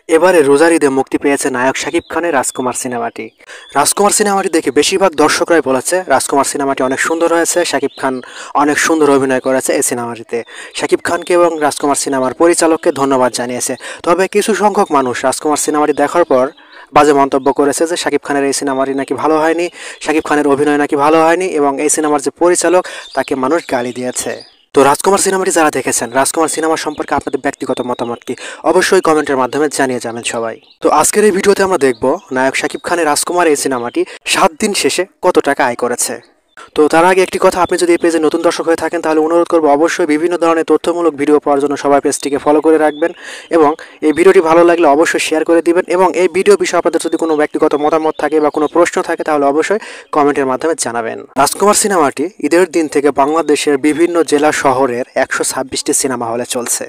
এবারে রোজার ঈদে মুক্তি পেয়েছে নায়ক শাকিব খানের রাজকুমার সিনেমাটি। রাজকুমার সিনেমাটি দেখে বেশিরভাগ দর্শকরাই বলেছে রাজকুমার সিনেমাটি অনেক সুন্দর হয়েছে, শাকিব খান অনেক সুন্দর অভিনয় করেছে এই সিনেমাটিতে। শাকিব খানকে এবং রাজকুমার সিনেমার পরিচালককে ধন্যবাদ জানিয়েছে। তবে কিছু সংখ্যক মানুষ রাজকুমার সিনেমাটি দেখার পর বাজে মন্তব্য করেছে যে শাকিব খানের এই সিনেমাটি নাকি ভালো হয়নি, শাকিব খানের অভিনয় নাকি ভালো হয়নি এবং এই সিনেমার যে পরিচালক তাকে মানুষ গালি দিয়েছে। তো রাজকুমার সিনেমাটি যারা দেখেছেন, রাজকুমার সিনেমা সম্পর্কে আপনাদের ব্যক্তিগত মতামত কি অবশ্যই কমেন্টের মাধ্যমে জানিয়ে যাবেন সবাই। তো আজকের এই ভিডিওতে আমরা দেখব নায়ক শাকিব খানের রাজকুমার এই সিনেমাটি 7 দিন শেষে কত টাকা আয় করেছে। তো তার আগে একটি কথা, আপনি যদি এই পেজে নতুন দর্শক হয়ে থাকেন তাহলে অনুরোধ করবো অবশ্যই বিভিন্ন ধরনের তথ্যমূলক ভিডিও পাওয়ার জন্য সবাই পেজটিকে ফলো করে রাখবেন এবং এই ভিডিওটি ভালো লাগলে অবশ্যই শেয়ার করে দিবেন এবং এই ভিডিও বিষয়ে আপনাদের যদি কোনো ব্যক্তিগত মতামত থাকে বা কোনো প্রশ্ন থাকে তাহলে অবশ্যই কমেন্টের মাধ্যমে জানাবেন। রাজকুমার সিনেমাটি ঈদের দিন থেকে বাংলাদেশের বিভিন্ন জেলা শহরের 126টি সিনেমা হলে চলছে,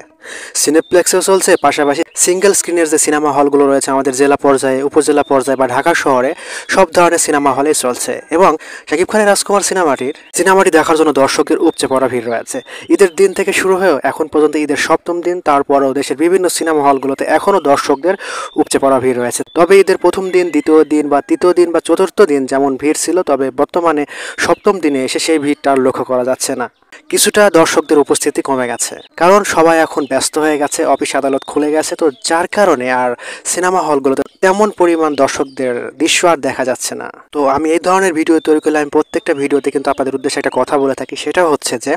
সিনেপ্লেক্সেও চলছে, পাশাপাশি সিঙ্গেল স্ক্রিনের যে সিনেমা হলগুলো রয়েছে আমাদের জেলা পর্যায়ে, উপজেলা পর্যায়ে বা ঢাকা শহরে সব ধরনের সিনেমা হলে চলছে এবং শাকিব খানের রাজকুমার সিনেমাটি দেখার জন্য দর্শকের উপচে পড়া ভিড় রয়েছে। ঈদের দিন থেকে শুরু হয়েও এখন পর্যন্ত ঈদের 7ম দিন, তারপরেও দেশের বিভিন্ন সিনেমা হলগুলোতে এখনও দর্শকদের উপচে পড়া ভিড় রয়েছে। তবে ঈদের প্রথম দিন, দ্বিতীয় দিন বা তৃতীয় দিন বা চতুর্থ দিন যেমন ভিড় ছিল, তবে বর্তমানে 7ম দিনে এসে সেই ভিড়টা আর লক্ষ্য করা যাচ্ছে না। কিছুটা দর্শকদের উপস্থিতি কমে গেছে, কারণ সবাই এখন ব্যস্ত হয়ে গেছে, অফিস আদালত খুলে গেছে, তো যার কারণে আর সিনেমা হলগুলোতে তেমন পরিমাণ দর্শকদের দৃশ্য আর দেখা যাচ্ছে না। তো আমি এই ধরনের ভিডিও তৈরি করলে আমি প্রত্যেকটা ভিডিওতে কিন্তু আপনাদের উদ্দেশ্যে একটা কথা বলে থাকি, সেটা হচ্ছে যে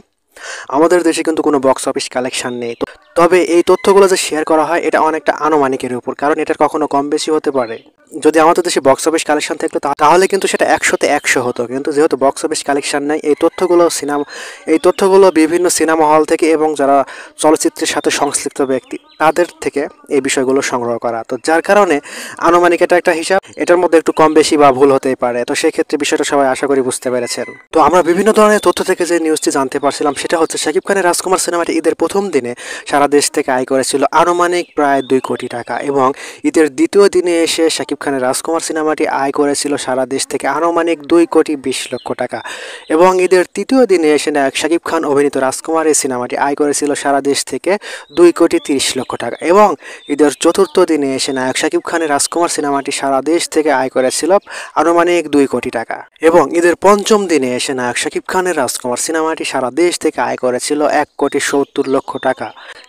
আমাদের দেশে কিন্তু কোনো বক্স অফিস কালেকশন নেই। তবে এই তথ্যগুলো যে শেয়ার করা হয় এটা অনেকটা আনুমানিকের উপর, কারণ এটার কখনো কম বেশি হতে পারে। যদি আমাদের দেশে বক্স অফিস কালেকশন থাকতো তাহলে কিন্তু সেটা 100তে 100 হতো, কিন্তু যেহেতু বক্স অফিস কালেকশন নেই, এই তথ্যগুলো বিভিন্ন সিনেমা হল থেকে এবং যারা চলচ্চিত্রের সাথে সংশ্লিষ্ট ব্যক্তি তাদের থেকে এই বিষয়গুলো সংগ্রহ করা। তো যার কারণে আনুমানিক এটা একটা হিসাব, এটার মধ্যে একটু কম বেশি বা ভুল হতেই পারে। তো সেই ক্ষেত্রে বিষয়টা সবাই আশা করি বুঝতে পেরেছেন। তো আমরা বিভিন্ন ধরনের তথ্য থেকে যে নিউজটি জানতে পারছিলাম সেটা হচ্ছে শাকিব খানের রাজকুমার সিনেমাটি ঈদের প্রথম দিনে সারা দেশ থেকে আয় করেছিল আনুমানিক প্রায় 2 কোটি টাকা এবং ঈদের দ্বিতীয় দিনে এসে শাকিব খানের রাজকুমার সিনেমাটি আয় করেছিল সারা দেশ থেকে আনুমানিক 2 কোটি 20 লক্ষ টাকা এবং ঈদের তৃতীয় দিনে এসে নায়ক শাকিব খান অভিনীত রাজকুমার এই সিনেমাটি আয় করেছিল সারা দেশ থেকে 2 কোটি 30 লক্ষ টাকা এবং ঈদের চতুর্থ দিনে এসে নায়ক শাকিব খানের রাজকুমার সিনেমাটি সারা দেশ থেকে আয় করেছিল আনুমানিক 2 কোটি টাকা এবং ঈদের পঞ্চম দিনে এসে নায়ক শাকিব খানের রাজকুমার সিনেমাটি সারা দেশ থেকে আয় করেছিল 1 কোটি 70 লক্ষ টাকা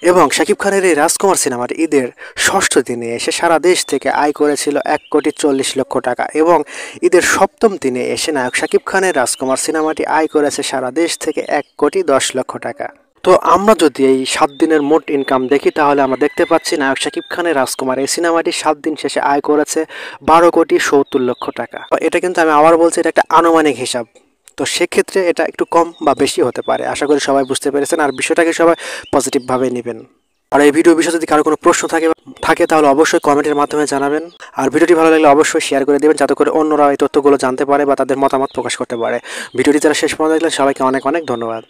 এবং শাকিব খানের এই রাজকুমার সিনেমাটি ঈদের ষষ্ঠ দিনে এসে সারা দেশ থেকে আয় করেছিল 1 কোটি 40 লক্ষ টাকা এবং ঈদের সপ্তম দিনে এসে নায়ক শাকিব খানের রাজকুমার সিনেমাটি আয় করেছে সারা দেশ থেকে 1 কোটি 10 লক্ষ টাকা। তো আমরা যদি এই 7 দিনের মোট ইনকাম দেখি তাহলে আমরা দেখতে পাচ্ছি নায়ক শাকিব খানের রাজকুমার এই সিনেমাটি 7 দিন শেষে আয় করেছে 12 কোটি 70 লক্ষ টাকা। এটা কিন্তু আমি আবার বলছি, এটা একটা আনুমানিক হিসাব, তো সেক্ষেত্রে এটা একটু কম বা বেশি হতে পারে। আশা করি সবাই বুঝতে পেরেছেন আর বিষয়টাকে সবাই পজিটিভভাবে নেবেন। আর এই ভিডিও বিষয়ে যদি কারো কোনো প্রশ্ন থাকে তাহলে অবশ্যই কমেন্টের মাধ্যমে জানাবেন আর ভিডিওটি ভালো লাগলে অবশ্যই শেয়ার করে দেবেন যাতে করে অন্যরা এই তথ্যগুলো জানতে পারে বা তাদের মতামত প্রকাশ করতে পারে। ভিডিওটি যারা শেষ পর্যন্ত দেখলেন সবাইকে অনেক অনেক ধন্যবাদ।